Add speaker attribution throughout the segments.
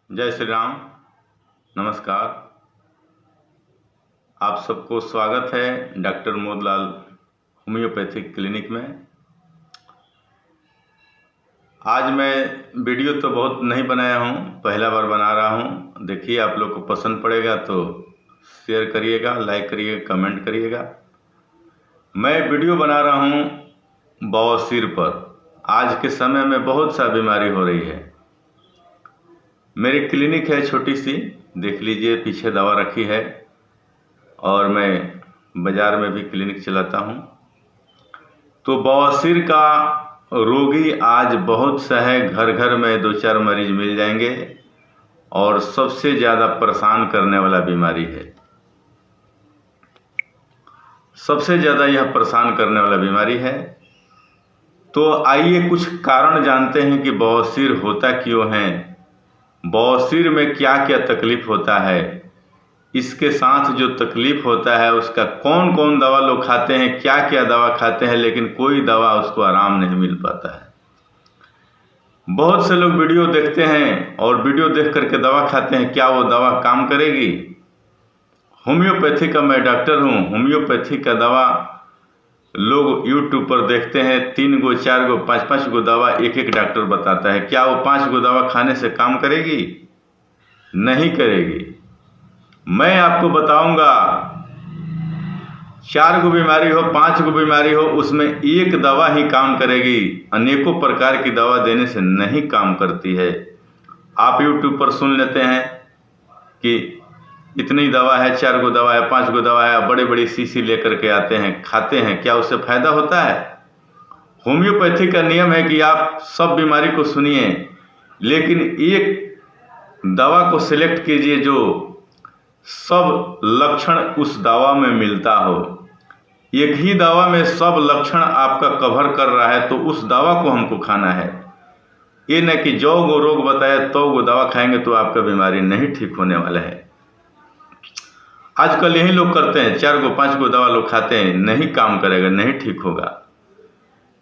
Speaker 1: जय श्री राम। नमस्कार। आप सबको स्वागत है डॉक्टर मोदलाल होम्योपैथिक क्लिनिक में। आज मैं वीडियो तो बहुत नहीं बनाया हूँ, पहला बार बना रहा हूँ। देखिए आप लोग को पसंद पड़ेगा तो शेयर करिएगा, लाइक करिएगा, कमेंट करिएगा। मैं वीडियो बना रहा हूँ बवासीर पर। आज के समय में बहुत सा बीमारी हो रही है। मेरी क्लिनिक है छोटी सी, देख लीजिए पीछे दवा रखी है, और मैं बाज़ार में भी क्लिनिक चलाता हूँ। तो बवासीर का रोगी आज बहुत सा है, घर घर में 2-4 मरीज मिल जाएंगे, और सबसे ज़्यादा परेशान करने वाला बीमारी है। सबसे ज़्यादा यह परेशान करने वाला बीमारी है। तो आइए कुछ कारण जानते हैं कि बवासीर होता क्यों है, बवासीर में क्या क्या तकलीफ़ होता है, इसके साथ जो तकलीफ़ होता है उसका कौन कौन दवा लोग खाते हैं, क्या क्या दवा खाते हैं, लेकिन कोई दवा उसको आराम नहीं मिल पाता है। बहुत से लोग वीडियो देखते हैं और वीडियो देख करके दवा खाते हैं, क्या वो दवा काम करेगी? होम्योपैथी का मैं डॉक्टर हूँ। होम्योपैथी का दवा लोग यूट्यूब पर देखते हैं, 3 गो 4 गो 5-5 गो दवा एक एक डॉक्टर बताता है। क्या वो 5 गो दवा खाने से काम करेगी? नहीं करेगी। मैं आपको बताऊंगा 4 गो बीमारी हो, 5 गो बीमारी हो, उसमें एक दवा ही काम करेगी। अनेकों प्रकार की दवा देने से नहीं काम करती है। आप यूट्यूब पर सुन लेते हैं कि इतनी दवा है, 4 गो दवा है, 5 गो दवा है, बड़ी बड़ी शीशी लेकर के आते हैं, खाते हैं। क्या उससे फायदा होता है? होम्योपैथी का नियम है कि आप सब बीमारी को सुनिए, लेकिन एक दवा को सिलेक्ट कीजिए जो सब लक्षण उस दवा में मिलता हो। एक ही दवा में सब लक्षण आपका कवर कर रहा है तो उस दवा को हमको खाना है। ये न कि जो गो रोग बताया तो वो दवा खाएंगे तो आपका बीमारी नहीं ठीक होने वाला है। आजकल यही लोग करते हैं, 4 गो 5 गो दवा लोग खाते हैं, नहीं काम करेगा, नहीं ठीक होगा।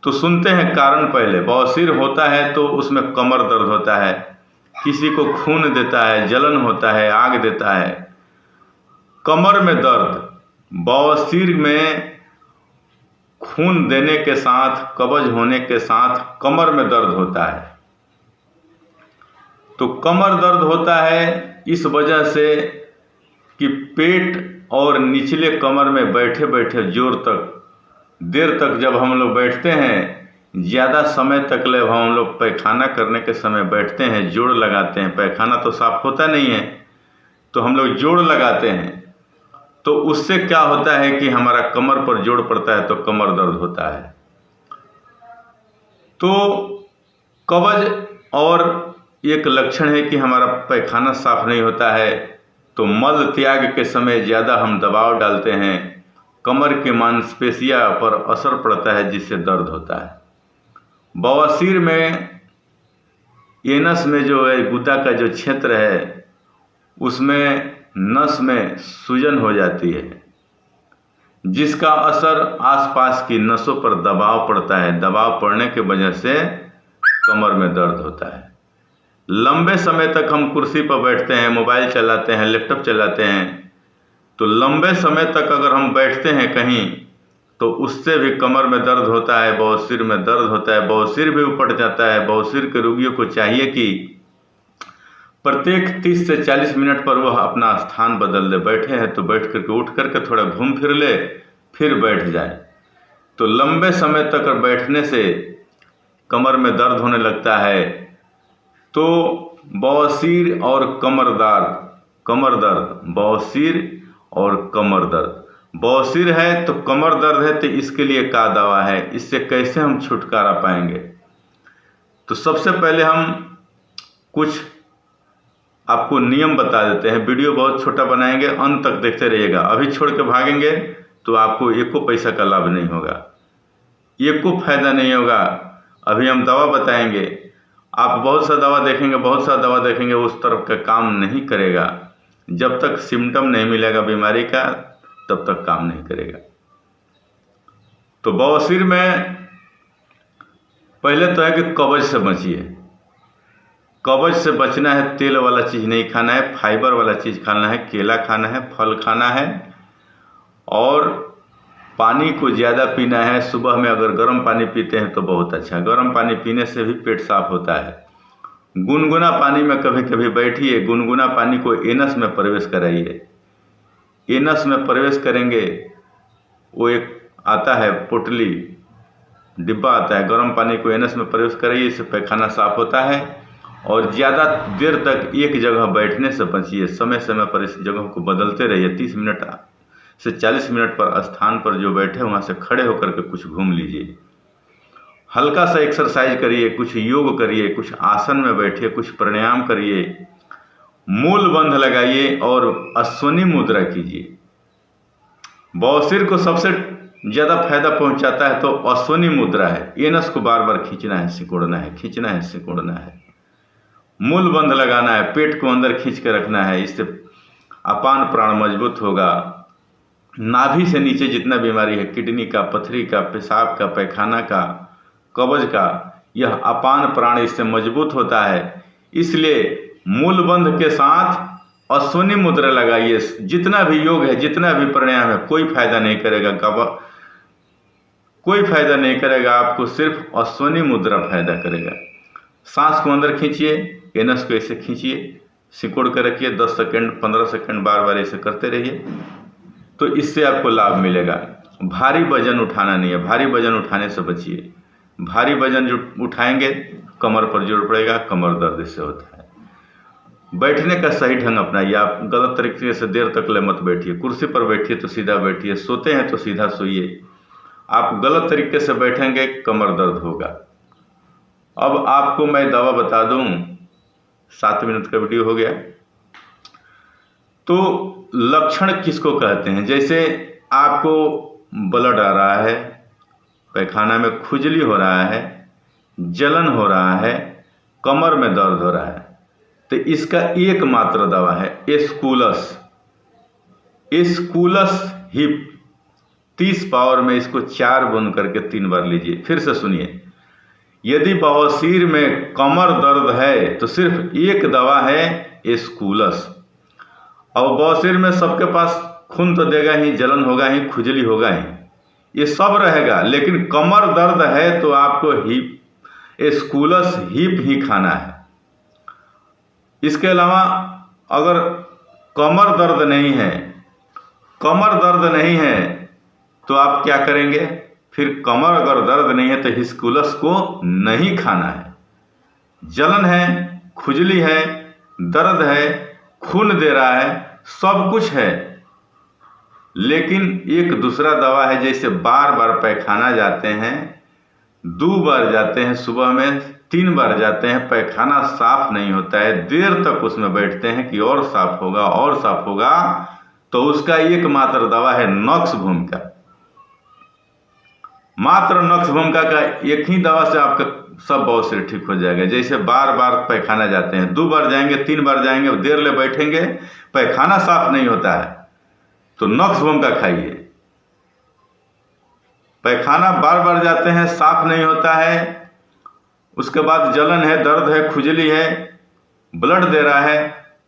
Speaker 1: तो सुनते हैं कारण। पहले बवासीर होता है तो उसमें कमर दर्द होता है, किसी को खून देता है, जलन होता है, आग देता है। कमर में दर्द, बवासीर में खून देने के साथ, कब्ज होने के साथ कमर में दर्द होता है। तो कमर दर्द होता है इस वजह से कि पेट और निचले कमर में बैठे बैठे देर तक जब हम लोग बैठते हैं, ज़्यादा समय तक ले हम लोग पैखाना करने के समय बैठते हैं, जोड़ लगाते हैं। पैखाना तो साफ होता नहीं है तो हम लोग जोड़ लगाते हैं, तो उससे क्या होता है कि हमारा कमर पर जोड़ पड़ता है तो कमर दर्द होता है। तो कब्ज और एक लक्षण है कि हमारा पैखाना साफ नहीं होता है, तो मल त्याग के समय ज़्यादा हम दबाव डालते हैं, कमर की मांसपेशियों पर असर पड़ता है जिससे दर्द होता है। बवासीर में एनस में जो है गुदा का जो क्षेत्र है उसमें नस में सूजन हो जाती है, जिसका असर आसपास की नसों पर दबाव पड़ता है। दबाव पड़ने के वजह से कमर में दर्द होता है। लंबे समय तक हम कुर्सी पर बैठते हैं, मोबाइल चलाते हैं, लैपटॉप चलाते हैं, तो लंबे समय तक अगर हम बैठते हैं कहीं तो उससे भी कमर में दर्द होता है, बवासीर में दर्द होता है, बवासीर भी उपट जाता है। बवासीर के रोगियों को चाहिए कि प्रत्येक 30 से 40 मिनट पर वह अपना स्थान बदल ले। बैठे हैं तो बैठ करके उठ करके थोड़ा घूम फिर ले, फिर बैठ जाए। तो लंबे समय तक बैठने से कमर में दर्द होने लगता है। तो बवासीर और कमर दर्द, बवासीर और कमर दर्द। बवासीर है तो कमर दर्द है, तो इसके लिए क्या दवा है, इससे कैसे हम छुटकारा पाएंगे? तो सबसे पहले हम कुछ आपको नियम बता देते हैं। वीडियो बहुत छोटा बनाएंगे, अंत तक देखते रहिएगा। अभी छोड़ के भागेंगे तो आपको एको पैसा का लाभ नहीं होगा, एको फायदा नहीं होगा। अभी हम दवा बताएंगे, आप बहुत सा दवा देखेंगे, उस तरफ का काम नहीं करेगा। जब तक सिम्टम नहीं मिलेगा बीमारी का तब तक काम नहीं करेगा। तो बवासीर में पहले तो है कि कब्ज से बचिए। कब्ज से बचना है, तेल वाला चीज़ नहीं खाना है, फाइबर वाला चीज़ खाना है, केला खाना है, फल खाना है और पानी को ज़्यादा पीना है। सुबह में अगर गर्म पानी पीते हैं तो बहुत अच्छा, गर्म पानी पीने से भी पेट साफ होता है। गुनगुना पानी में कभी कभी बैठिए, गुनगुना पानी को एनस में प्रवेश कराइए। एनस में प्रवेश करेंगे, वो एक आता है पोटली डिब्बा आता है, गर्म पानी को एनस में प्रवेश कराइए, इससे पैखाना साफ होता है। और ज़्यादा देर तक एक जगह बैठने से बचिए, समय समय पर इस जगह को बदलते रहिए। 30 मिनट से 40 मिनट पर स्थान पर जो बैठे वहाँ से खड़े होकर के कुछ घूम लीजिए। हल्का सा एक्सरसाइज करिए, कुछ योग करिए, कुछ आसन में बैठिए, कुछ प्राणायाम करिए, मूल बंध लगाइए और अश्वनी मुद्रा कीजिए। बवासीर को सबसे ज़्यादा फायदा पहुंचाता है तो अश्वनी मुद्रा है। एनस को बार बार खींचना है, सिकोड़ना है, खींचना है, सिकोड़ना है, मूल बंध लगाना है, पेट को अंदर खींच के रखना है। इससे अपान प्राण मजबूत होगा। नाभि से नीचे जितना बीमारी है, किडनी का, पथरी का, पेशाब का, पैखाना का, कब्ज का, यह अपान प्राण इससे मजबूत होता है। इसलिए मूल बंध के साथ अश्वनी मुद्रा लगाइए। जितना भी योग है, जितना भी प्राणायाम है, कोई फायदा नहीं करेगा, कोई फायदा नहीं करेगा आपको, सिर्फ अश्वनी मुद्रा फायदा करेगा। सांस को अंदर खींचिए, एनस को ऐसे खींचिए, सिकोड़ कर रखिए, 10 सेकंड 15 सेकंड बार बार ऐसे करते रहिए, तो इससे आपको लाभ मिलेगा। भारी वजन उठाना नहीं है, भारी वजन उठाने से बचिए। भारी वजन जो उठाएंगे कमर पर जोर पड़ेगा, कमर दर्द इससे होता है। बैठने का सही ढंग अपनाइए। आप गलत तरीके से देर तक ले मत बैठिए। कुर्सी पर बैठिए तो सीधा बैठिए, सोते हैं तो सीधा सोइए। आप गलत तरीके से बैठेंगे कमर दर्द होगा। अब आपको मैं दवा बता दूं, 7 मिनट का वीडियो हो गया। तो लक्षण किसको कहते हैं? जैसे आपको ब्लड आ रहा है, पैखाना में खुजली हो रहा है, जलन हो रहा है, कमर में दर्द हो रहा है, तो इसका एकमात्र दवा है एस्कुलस। एस्कुलस हिप 30 पावर में इसको 4 बूंद करके 3 बार लीजिए। फिर से सुनिए, यदि बवासीर में कमर दर्द है तो सिर्फ एक दवा है एस्कुलस। और बवासीर में सबके पास खून तो देगा ही, जलन होगा ही, खुजली होगा ही, ये सब रहेगा, लेकिन कमर दर्द है तो आपको हिप एस्कुलस हिप ही खाना है। इसके अलावा अगर कमर दर्द नहीं है, कमर दर्द नहीं है तो आप क्या करेंगे? फिर कमर अगर दर्द नहीं है तो हिस्कुलस को नहीं खाना है। जलन है, खुजली है, दर्द है, खून दे रहा है, सब कुछ है, लेकिन एक दूसरा दवा है। जैसे बार बार पैखाना जाते हैं, 2 बार जाते हैं, सुबह में 3 बार जाते हैं, पैखाना साफ नहीं होता है, देर तक उसमें बैठते हैं कि और साफ होगा और साफ होगा, तो उसका एकमात्र दवा है नक्स भूमिका। मात्र नक्स भूमिका का एक ही दवा से आपका सब बवासीर ठीक हो जाएगा। जैसे बार बार पैखाना जाते हैं, 2 बार जाएंगे, 3 बार जाएंगे, देर ले बैठेंगे, पैखाना साफ नहीं होता है, तो नक्स भूमिका खाइए। पैखाना बार बार जाते हैं, साफ नहीं होता है, उसके बाद जलन है, दर्द है, खुजली है, ब्लड दे रहा है,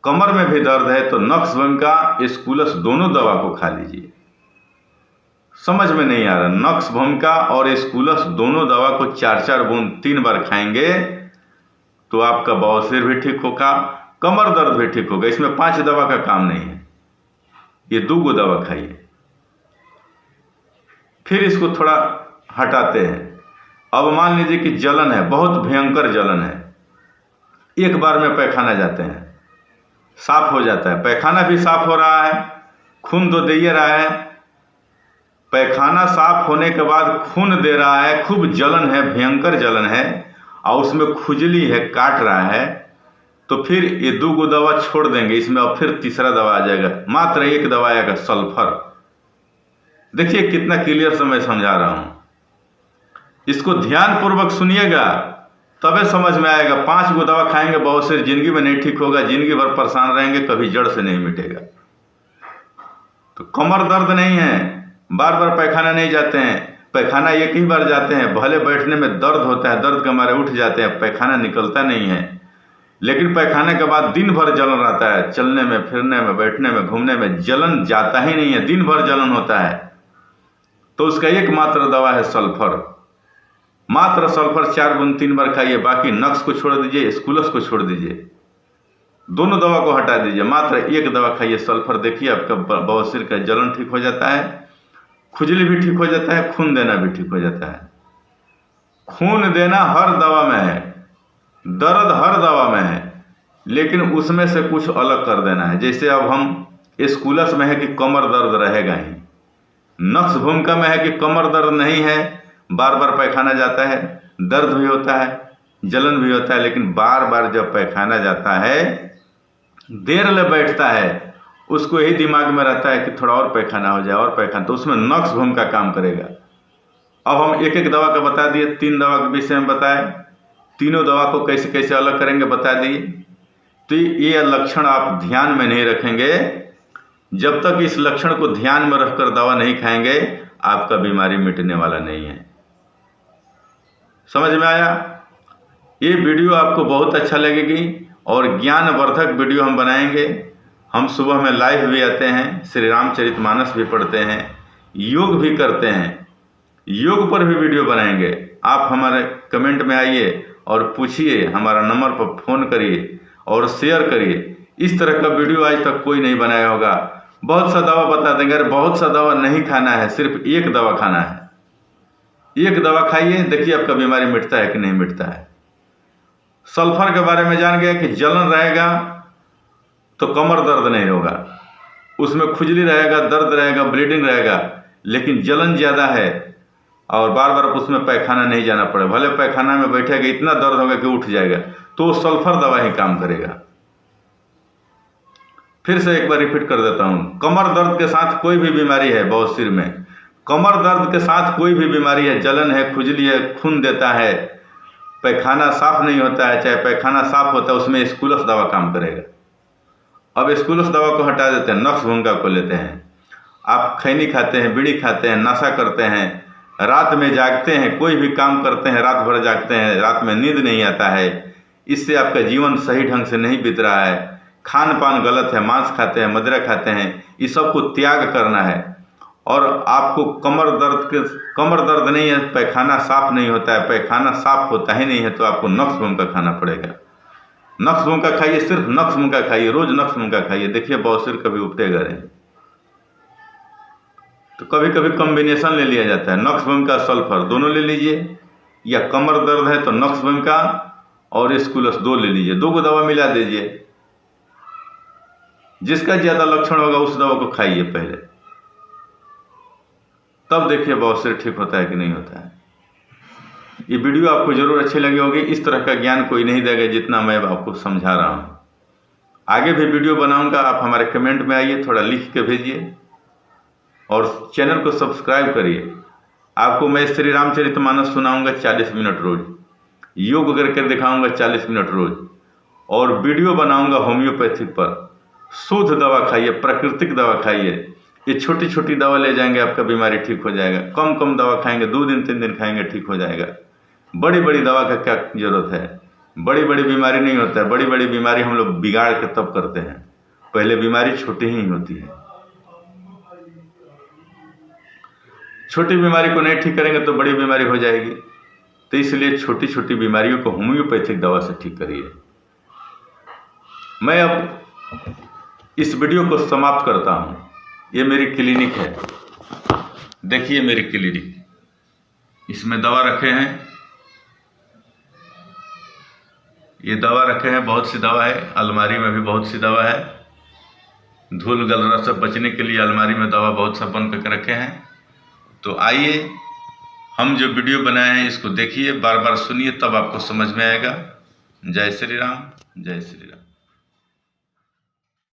Speaker 1: कमर में भी दर्द है, तो नक्स भूमिका एस्कुलस दोनों दवा को खा लीजिए। समझ में नहीं आ रहा? नक्स भूमिका और एस्कुलस दोनों दवा को 4-4 बूंद 3 बार खाएंगे तो आपका बवासीर भी ठीक होगा, कमर दर्द भी ठीक होगा। इसमें 5 दवा का काम नहीं है, ये 2 दवा खाइए। फिर इसको थोड़ा हटाते हैं। अब मान लीजिए कि जलन है, बहुत भयंकर जलन है, एक बार में पैखाना जाते हैं, साफ हो जाता है, पैखाना भी साफ हो रहा है, खून तो दे ही रहा है, पैखाना साफ होने के बाद खून दे रहा है, खूब जलन है, भयंकर जलन है, और उसमें खुजली है, काट रहा है, तो फिर ये 2 दवा छोड़ देंगे। इसमें अब फिर तीसरा दवा आ जाएगा, मात्र एक दवा आएगा सल्फर। देखिए कितना क्लियर से मैं समझा रहा हूं, इसको ध्यान पूर्वक सुनिएगा तबे समझ में आएगा। 5 दवा खाएंगे, बवासीर जिंदगी में नहीं ठीक होगा, जिंदगी भर परेशान रहेंगे, कभी जड़ से नहीं मिटेगा। तो कमर दर्द नहीं है, बार बार पैखाना नहीं जाते हैं, पैखाना एक ही बार जाते हैं, भले बैठने में दर्द होता है, दर्द के मारे उठ जाते हैं, पैखाना निकलता नहीं है, लेकिन पैखाने के बाद दिन भर जलन रहता है, चलने में, फिरने में, बैठने में, घूमने में जलन जाता ही नहीं है, दिन भर जलन होता है। तो उसका एकमात्र दवा है सल्फर। मात्र सल्फर 4 बूंद 3 बार खाइए, बाकी नक्स को छोड़ दीजिए, स्कूलस को छोड़ दीजिए, दोनों दवा को हटा दीजिए, मात्र एक दवा खाइए सल्फर। देखिए आपका बवासीर का जलन ठीक हो जाता है, खुजली भी ठीक हो जाता है, खून देना भी ठीक हो जाता है। खून देना हर दवा में है, दर्द हर दवा में है, लेकिन उसमें से कुछ अलग कर देना है। जैसे अब हम स्कूलस में है कि कमर दर्द रहेगा ही, नक्स भूमिका में है कि कमर दर्द नहीं है, बार बार पैखाना जाता है, दर्द भी होता है, जलन भी होता है, लेकिन बार बार जब पैखाना जाता है, देर ले बैठता है, उसको यही दिमाग में रहता है कि थोड़ा और पैखाना हो जाए, और पैखाना, तो उसमें नक्स भूमिका काम करेगा। अब हम एक एक दवा का बता दिए, 3 दवा के विषय में बताए, तीनों दवा को कैसे कैसे अलग करेंगे बता दिए। तो ये लक्षण आप ध्यान में नहीं रखेंगे, जब तक इस लक्षण को ध्यान में रखकर दवा नहीं खाएंगे, आपका बीमारी मिटने वाला नहीं है। समझ में आया? ये वीडियो आपको बहुत अच्छा लगेगी और ज्ञानवर्धक वीडियो हम बनाएंगे। हम सुबह में लाइव भी आते हैं, श्री रामचरितमानस भी पढ़ते हैं, योग भी करते हैं, योग पर भी वीडियो बनाएंगे। आप हमारे कमेंट में आइए और पूछिए, हमारा नंबर पर फ़ोन करिए और शेयर करिए। इस तरह का वीडियो आज तक कोई नहीं बनाया होगा। बहुत सा दवा बता देंगे, अरे बहुत सा दवा नहीं खाना है, सिर्फ एक दवा खाना है। एक दवा खाइए, देखिए आपका बीमारी मिटता है कि नहीं मिटता है। सल्फर के बारे में जान गए कि जलन रहेगा तो कमर दर्द नहीं होगा, उसमें खुजली रहेगा, दर्द रहेगा, ब्लीडिंग रहेगा, लेकिन जलन ज़्यादा है और बार बार उसमें पैखाना नहीं जाना पड़े, भले पैखाना में बैठेगा इतना दर्द होगा कि उठ जाएगा, तो सल्फर दवा ही काम करेगा। फिर से एक बार रिपीट कर देता हूँ, कमर दर्द के साथ कोई भी बीमारी है, बवासीर में कमर दर्द के साथ कोई भी बीमारी है, जलन है, खुजली है, खून देता है, पैखाना साफ नहीं होता है, चाहे पैखाना साफ होता है, उसमें स्कूलस दवा काम करेगा। अब स्कूलस दवा को हटा देते हैं, नक्स भूमिका को लेते हैं। आप खैनी खाते हैं, बीड़ी खाते हैं, नशा करते हैं, रात में जागते हैं, कोई भी काम करते हैं, रात भर जागते हैं, रात में नींद नहीं आता है, इससे आपका जीवन सही ढंग से नहीं बीत रहा है, खान पान गलत है, मांस खाते हैं, मदिरा खाते हैं, इस सब को त्याग करना है। और आपको कमर दर्द नहीं है, पैखाना साफ नहीं होता है, पैखाना साफ होता ही नहीं है, तो आपको नक्स भूमिका खाना पड़ेगा। नक्स भूमिका खाइए, सिर्फ नक्स भूमिका खाइए, रोज नक्स भूमिका खाइए, देखिए बवासीर कभी उपटेगा नहीं। तो कभी कभी कॉम्बिनेशन ले लिया जाता है, नक्स भूमिका सल्फर दोनों ले लीजिए, या कमर दर्द है तो नक्स भूमिका और स्कूलस 2 ले लीजिए, 2 को दवा मिला दीजिए। जिसका ज़्यादा लक्षण होगा उस दवा को खाइए पहले, तब देखिए बवासीर ठीक होता है कि नहीं होता है। ये वीडियो आपको जरूर अच्छी लगी होगी। इस तरह का ज्ञान कोई नहीं देगा जितना मैं आपको समझा रहा हूँ। आगे भी वीडियो बनाऊंगा, आप हमारे कमेंट में आइए, थोड़ा लिख के भेजिए और चैनल को सब्सक्राइब करिए। आपको मैं श्री रामचरितमानस सुनाऊंगा 40 मिनट रोज, योग करके दिखाऊंगा 40 मिनट रोज, और वीडियो बनाऊंगा होम्योपैथिक पर। शुद्ध दवा खाइए, प्राकृतिक दवा खाइए। ये छोटी छोटी दवा ले जाएंगे, आपका बीमारी ठीक हो जाएगा। कम कम दवा खाएंगे, 2 दिन 3 दिन खाएंगे, ठीक हो जाएगा। बड़ी बड़ी दवा का क्या जरूरत है? बड़ी बड़ी बीमारी नहीं होता है, बड़ी बड़ी बीमारी हम लोग बिगाड़ के तब करते हैं, पहले बीमारी छोटी ही होती है। छोटी बीमारी को नहीं ठीक करेंगे तो बड़ी बीमारी हो जाएगी। तो इसलिए छोटी छोटी बीमारियों को होम्योपैथिक दवा से ठीक करिए। मैं अब इस वीडियो को समाप्त करता हूँ। ये मेरी क्लिनिक है, देखिए मेरी क्लिनिक, इसमें दवा रखे हैं, ये दवा रखे हैं, बहुत सी दवा है, अलमारी में भी बहुत सी दवा है। धूल गलरा से बचने के लिए अलमारी में दवा बहुत सा बंद करके रखे हैं। तो आइए, हम जो वीडियो बनाए हैं इसको देखिए, बार बार सुनिए, तब आपको समझ में आएगा। जय श्री राम, जय श्री राम।